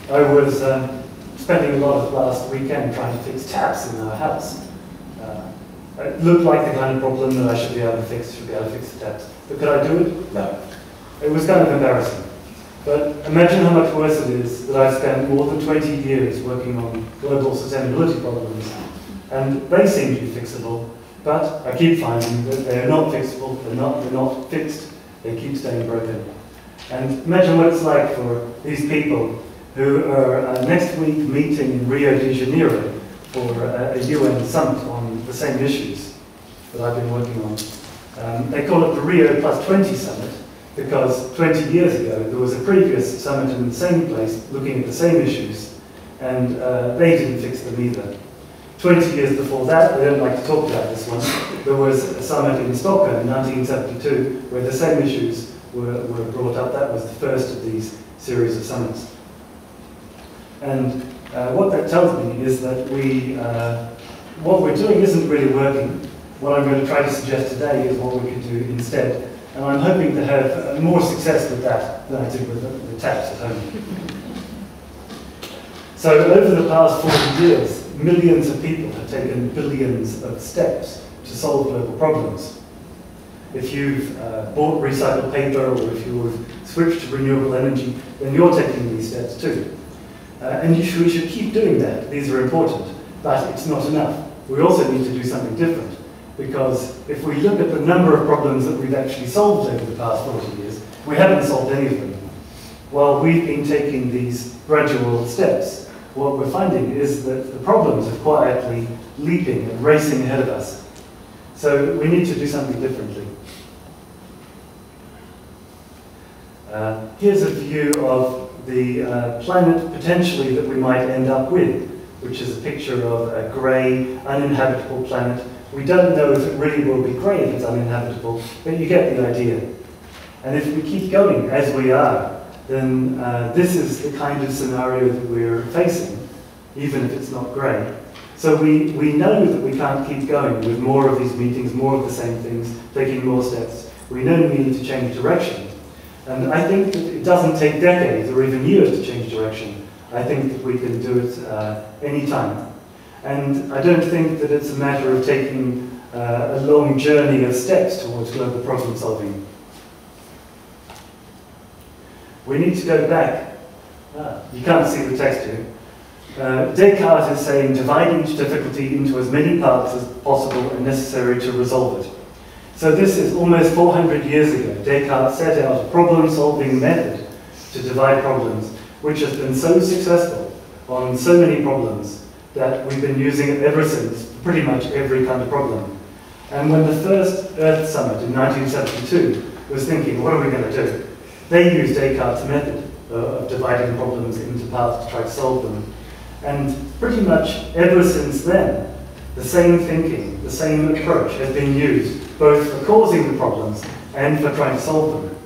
I was spending a lot of last weekend trying to fix taps in our house. It looked like the kind of problem that I should be able to fix the taps. But could I do it? No. It was kind of embarrassing. But imagine how much worse it is that I've spent more than 20 years working on global sustainability problems. And they seem to be fixable, but I keep finding that they're not fixable, they're not fixed, they keep staying broken. And imagine what it's like for these people who are next week meeting in Rio de Janeiro for a UN summit on the same issues that I've been working on. They call it the Rio Plus 20 Summit because 20 years ago there was a previous summit in the same place looking at the same issues, and they didn't fix them either. 20 years before that, they don't like to talk about this one, there was a summit in Stockholm in 1972 where the same issues were brought up. That was the first of these series of summits. And what that tells me is that what we're doing isn't really working. What I'm going to try to suggest today is what we can do instead. And I'm hoping to have more success with that than I did with the taps at home. So over the past 40 years, millions of people have taken billions of steps to solve global problems. If you've bought recycled paper or if you've switched to renewable energy, then you're taking these steps too. And we should keep doing that. These are important, but it's not enough. We also need to do something different, because if we look at the number of problems that we've actually solved over the past 40 years, we haven't solved any of them. While we've been taking these gradual steps, what we're finding is that the problems are quietly leaping and racing ahead of us. So we need to do something differently. Here's a view of the planet potentially that we might end up with, which is a picture of a grey, uninhabitable planet. We don't know if it really will be grey if it's uninhabitable, but you get the idea. And if we keep going as we are, then this is the kind of scenario that we're facing, even if it's not grey. So we know that we can't keep going with more of these meetings, more of the same things, taking more steps. We know we need to change direction. And I think that it doesn't take decades or even years to change direction. I think that we can do it any time. And I don't think that it's a matter of taking a long journey of steps towards global problem solving. We need to go back. You can't see the text here. Descartes is saying, divide each difficulty into as many parts as possible and necessary to resolve it. So this is almost 400 years ago. Descartes set out a problem-solving method to divide problems, which has been so successful on so many problems that we've been using it ever since, pretty much every kind of problem. And when the first Earth Summit in 1972 was thinking, what are we going to do? They used Descartes' method of dividing problems into parts to try to solve them. And pretty much ever since then, the same thinking, the same approach has been used, both for causing the problems and for trying to solve them.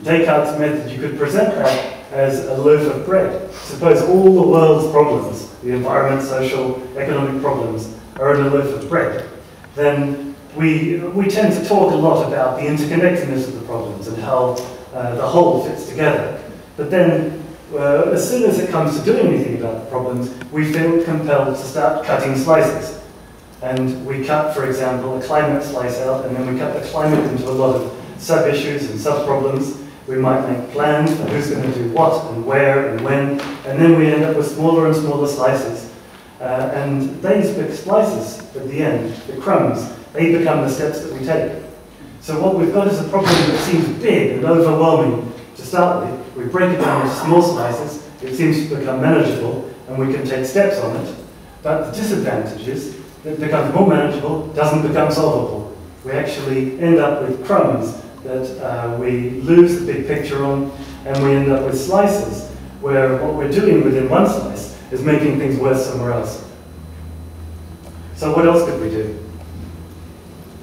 Descartes' method, you could present that as a loaf of bread. Suppose all the world's problems, the environment, social, economic problems, are in a loaf of bread. Then we tend to talk a lot about the interconnectedness of the problems and how the whole fits together. But then, as soon as it comes to doing anything about the problems, we feel compelled to start cutting slices. And we cut, for example, a climate slice out, and then we cut the climate into a lot of sub-issues and sub-problems. We might make plans for who's going to do what and where and when, and then we end up with smaller and smaller slices. And these big slices, at the end, the crumbs, they become the steps that we take. So what we've got is a problem that seems big and overwhelming to start with. We break it down into small slices, it seems to become manageable, and we can take steps on it. But the disadvantage is that it becomes more manageable, doesn't become solvable. We actually end up with crumbs that we lose the big picture on, and we end up with slices where what we're doing within one slice is making things worse somewhere else. So what else could we do?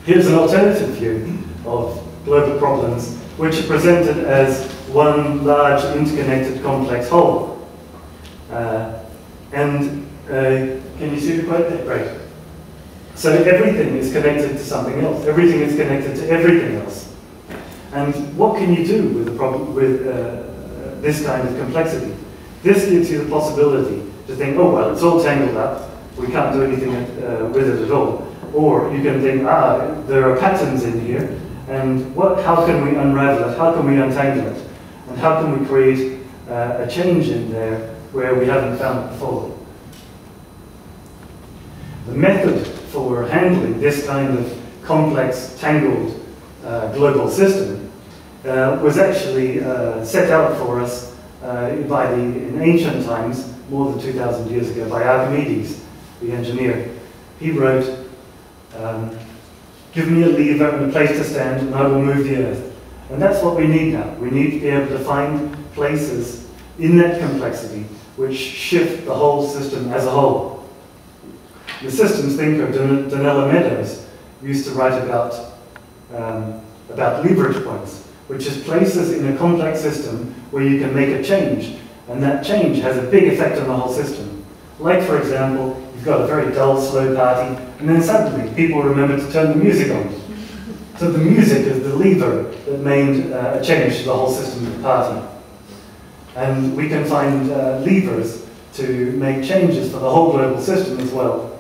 Here's an alternative view of global problems, which are presented as one large interconnected complex whole. Can you see the quote there? Great. So everything is connected to something else. Everything is connected to everything else. And what can you do with a problem, with this kind of complexity. This gives you the possibility to think, oh, well, it's all tangled up. We can't do anything with it at all. Or you can think, there are patterns in here, and how can we unravel it? How can we untangle it? And how can we create a change in there where we haven't found it before? The method for handling this kind of complex, tangled global system was actually set out for us in ancient times, more than 2,000 years ago, by Archimedes, the engineer. He wrote, give me a lever and a place to stand and I will move the earth. And that's what we need now. We need to be able to find places in that complexity which shift the whole system as a whole. The systems thinker, Donella Meadows, used to write about leverage points, which is places in a complex system where you can make a change, and that change has a big effect on the whole system. Like, for example, you've got a very dull, slow party, and then suddenly people remember to turn the music on. So the music is the lever that made a change to the whole system of the party. And we can find levers to make changes for the whole global system as well.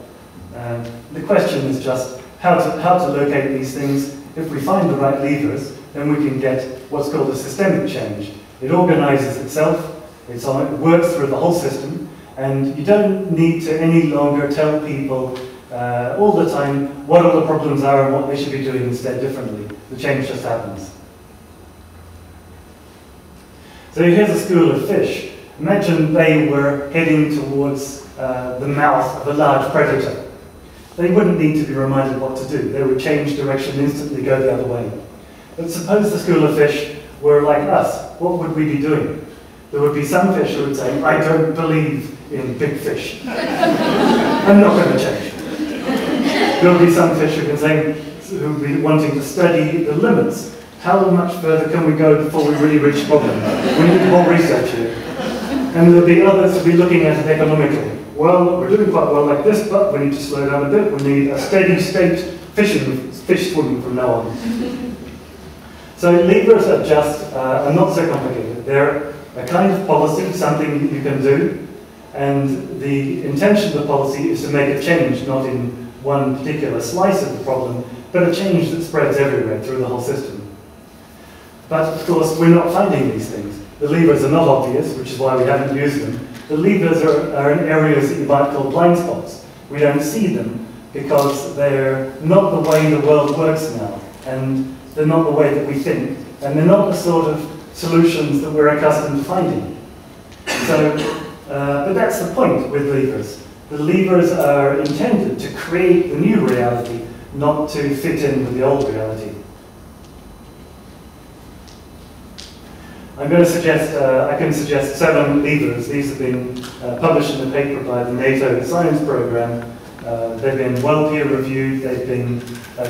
The question is just how to locate these things. If we find the right levers, then we can get what's called a systemic change. It organizes itself, it works through the whole system, and you don't need to any longer tell people all the time what all the problems are and what they should be doing instead differently. The change just happens. So here's a school of fish. Imagine they were heading towards the mouth of a large predator. They wouldn't need to be reminded what to do. They would change direction instantly, go the other way. But suppose the school of fish were like us. What would we be doing? There would be some fish who would say, I don't believe in big fish. I'm not going to change. There would be some fish who would be wanting to study the limits. How much further can we go before we really reach the problem? We need more research here. And there would be others who would be looking at it economically. Well, we're doing quite well like this, but we need to slow down a bit. We need a steady state fish swimming from now on. So levers are not so complicated. They're a kind of policy, something you can do, and the intention of the policy is to make a change, not in one particular slice of the problem, but a change that spreads everywhere through the whole system. But of course, we're not finding these things. The levers are not obvious, which is why we haven't used them. The levers are in areas that you might call blind spots. We don't see them because they're not the way the world works now, and they're not the way that we think, and they're not the sort of solutions that we're accustomed to finding. So, but that's the point with levers. The levers are intended to create the new reality, not to fit in with the old reality. I'm going to suggest, I can suggest 7 levers. These have been published in a paper by the NATO Science Programme. They've been well peer-reviewed. They've been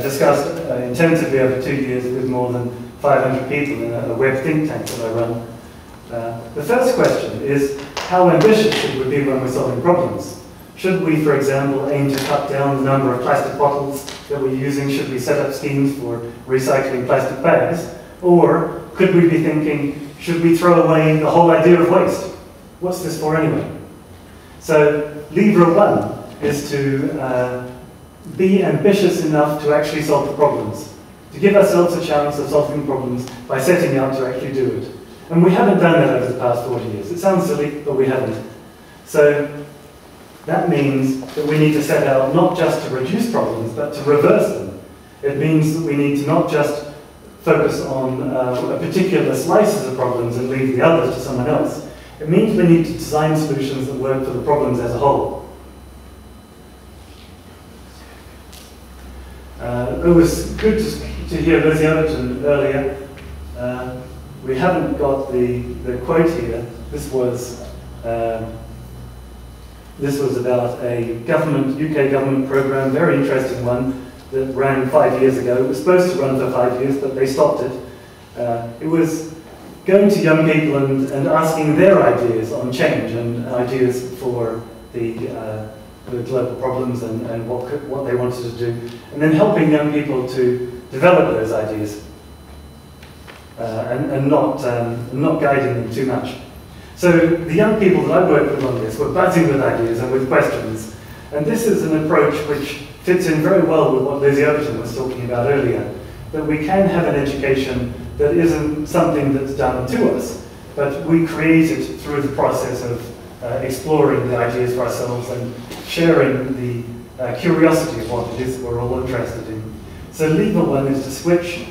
discussed intensively over 2 years with more than 500 people in a web think tank that I run. The first question is, how ambitious should we be when we're solving problems? Should we, for example, aim to cut down the number of plastic bottles that we're using? Should we set up schemes for recycling plastic bags? Or could we be thinking, should we throw away the whole idea of waste? What's this for anyway? So, lever 1 is to be ambitious enough to actually solve the problems. To give ourselves a chance of solving problems by setting out to actually do it. And we haven't done that over the past 40 years. It sounds silly, but we haven't. So, that means that we need to set out not just to reduce problems, but to reverse them. It means that we need to not just focus on a particular slices of problems and leave the others to someone else. It means we need to design solutions that work for the problems as a whole. It was good to hear Lizzie Overton earlier. We haven't got the quote here. This was about a UK government program, very interesting one, that ran 5 years ago. It was supposed to run for 5 years, but they stopped it. It was going to young people and asking their ideas on change and ideas for the global problems and what they wanted to do, and then helping young people to develop those ideas and not guiding them too much. So the young people that I worked with on this were buzzing with ideas and with questions. And this is an approach which fits in very well with what Lizzie Overton was talking about earlier, that we can have an education that isn't something that's done to us, but we create it through the process of exploring the ideas for ourselves and sharing the curiosity of what it is that we're all interested in. So lever one is to switch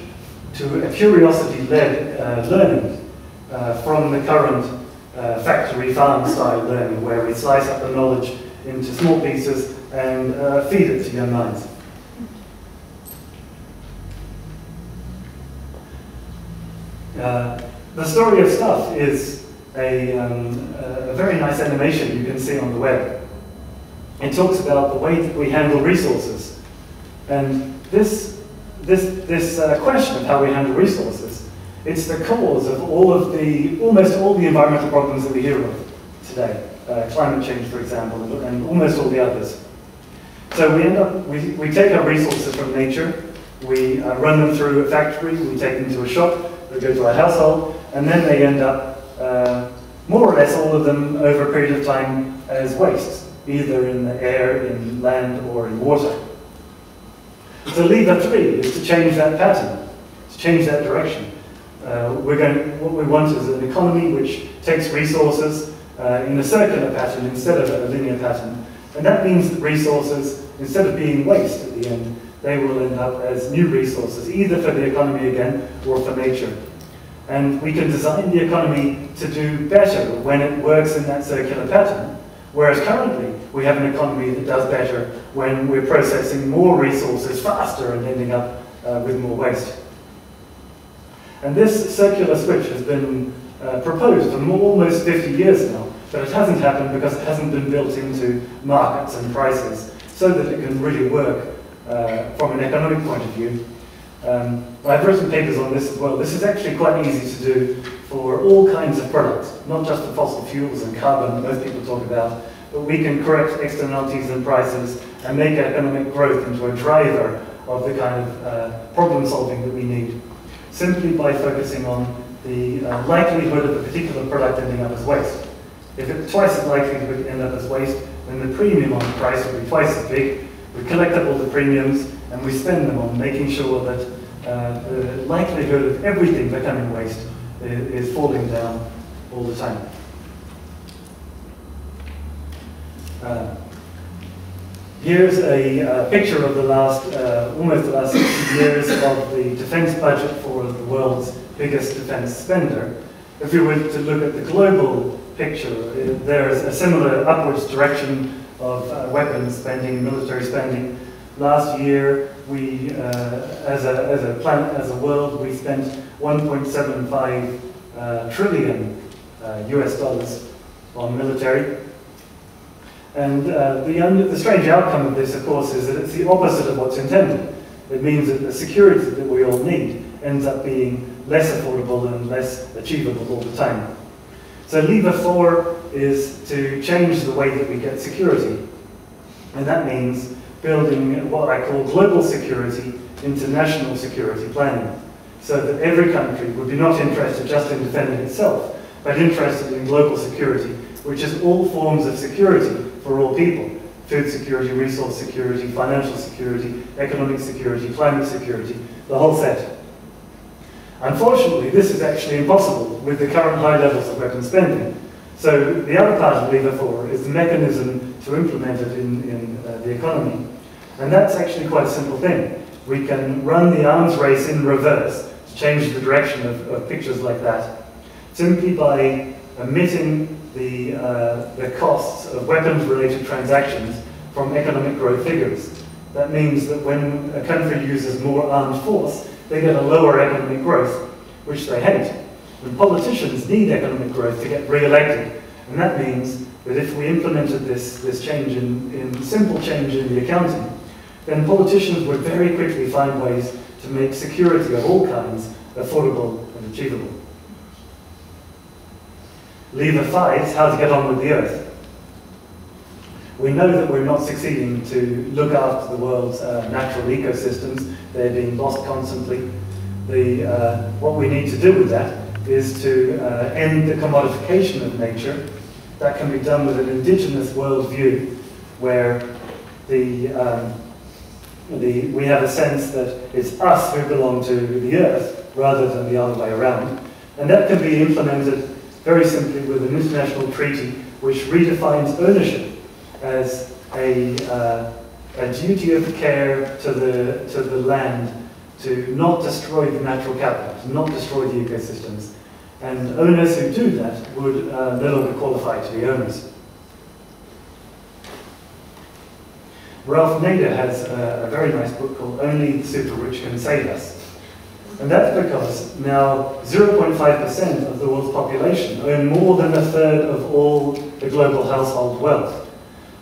to a curiosity-led learning from the current factory farm style learning, where we slice up the knowledge into small pieces and feed it to young minds. The Story of Stuff is a very nice animation you can see on the web. It talks about the way that we handle resources. And this question of how we handle resources, it's the cause of almost all the environmental problems that we hear of today. Climate change, for example, and almost all the others. So we take our resources from nature, we run them through a factory, we take them to a shop, they go to our household, and then they end up, more or less all of them over a period of time, as waste, either in the air, in land, or in water. So lever 3 is to change that pattern, to change that direction. What we want is an economy which takes resources in a circular pattern instead of a linear pattern. And that means that resources, instead of being waste at the end, they will end up as new resources, either for the economy again or for nature. And we can design the economy to do better when it works in that circular pattern, whereas currently we have an economy that does better when we're processing more resources faster and ending up with more waste. And this circular switch has been proposed for almost 50 years now, but it hasn't happened because it hasn't been built into markets and prices so that it can really work from an economic point of view. I've written papers on this as well. This is actually quite easy to do for all kinds of products, not just the fossil fuels and carbon that most people talk about, but we can correct externalities and prices and make economic growth into a driver of the kind of problem solving that we need, simply by focusing on the likelihood of a particular product ending up as waste. If it's twice as likely to end up as waste, then the premium on the price will be twice as big. We collect up all the premiums and we spend them on making sure that the likelihood of everything becoming waste is falling down all the time. Here's a picture of the last, almost the last 60 years of the defense budget for the world's biggest defense spender. If we were to look at the global picture, there is a similar upwards direction of weapons spending, military spending. Last year, we, as a planet, as a world, we spent 1.75 trillion US dollars on military. And the strange outcome of this, of course, is that it's the opposite of what's intended. It means that the security that we all need ends up being less affordable and less achievable all the time. So lever 4 is to change the way that we get security. And that means building what I call global security into national security planning, so that every country would be not interested just in defending itself, but interested in global security, which is all forms of security for all people: food security, resource security, financial security, economic security, climate security, the whole set. Unfortunately, this is actually impossible with the current high levels of weapons spending. So the other part of lever 4 is the mechanism to implement it in the economy. And that's actually quite a simple thing. We can run the arms race in reverse to change the direction of pictures like that, simply by omitting the costs of weapons-related transactions from economic growth figures. That means that when a country uses more armed force, they get a lower economic growth, which they hate. And politicians need economic growth to get re-elected. And that means that if we implemented this change in simple change in the accounting, then politicians would very quickly find ways to make security of all kinds affordable and achievable. Lever 5 is how to get on with the Earth. We know that we're not succeeding to look after the world's natural ecosystems. They're being lost constantly. What we need to do with that is to end the commodification of nature. That can be done with an indigenous worldview, where we have a sense that it's us who belong to the earth, rather than the other way around. And that can be implemented very simply with an international treaty which redefines ownership as a duty of care to the land, to not destroy the natural capital, to not destroy the ecosystems. And owners who do that would no longer qualify to be owners. Ralph Nader has a very nice book called Only the Super Rich Can Save Us. And that's because now 0.5% of the world's population own more than a third of all the global household wealth.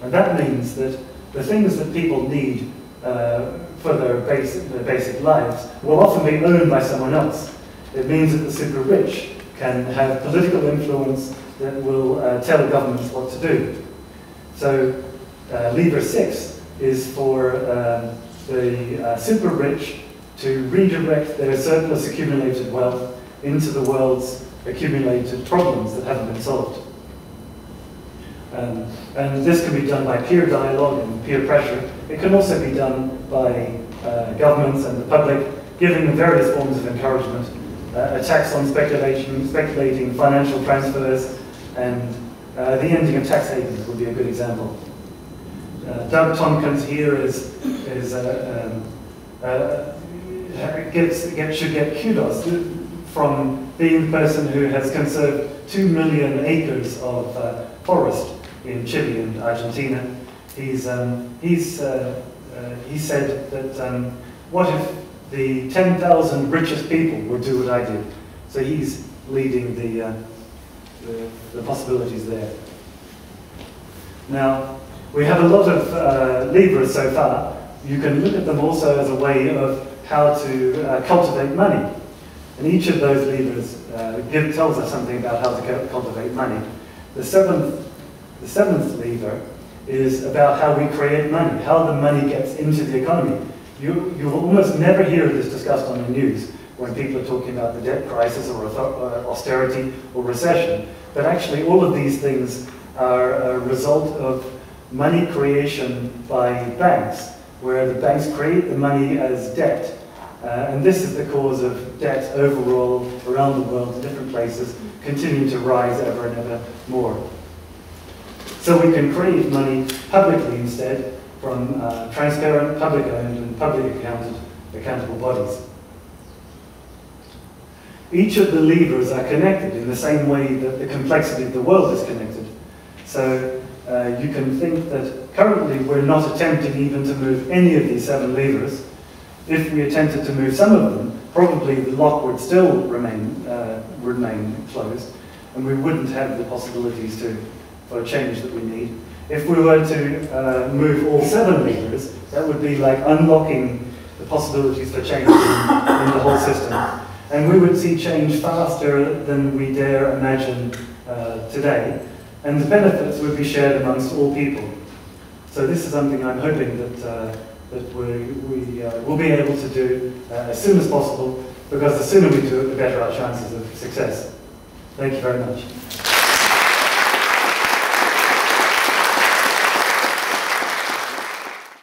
And that means that the things that people need for their basic lives will often be owned by someone else. It means that the super rich can have political influence that will tell governments what to do. So Lever 6 is for the super rich to redirect their surplus accumulated wealth into the world's accumulated problems that haven't been solved. And this can be done by peer dialogue and peer pressure. It can also be done by governments and the public, giving them various forms of encouragement. A tax on speculating financial transfers, and the ending of tax havens would be a good example. Doug Tompkins here should get kudos from being the person who has conserved 2 million acres of forest in Chile and Argentina. He said that what if the 10,000 richest people would do what I did? So he's leading the possibilities there. Now, we have a lot of levers so far. You can look at them also as a way of how to cultivate money. And each of those levers tells us something about how to cultivate money. The seventh lever is about how we create money, how the money gets into the economy. You will almost never hear this discussed on the news when people are talking about the debt crisis or austerity or recession. But actually all of these things are a result of money creation by banks, where the banks create the money as debt. And this is the cause of debt overall around the world in different places, continuing to rise ever and ever more. So we can create money publicly instead from transparent, public-owned and public accountable bodies. Each of the levers are connected in the same way that the complexity of the world is connected. So you can think that currently we're not attempting even to move any of these 7 levers. If we attempted to move some of them, probably the lock would still remain closed, and we wouldn't have the possibilities for change that we need. If we were to move all 7 levers, that would be like unlocking the possibilities for change in the whole system. And we would see change faster than we dare imagine today. And the benefits would be shared amongst all people. So this is something I'm hoping that we'll be able to do as soon as possible, because the sooner we do it, the better our chances of success. Thank you very much.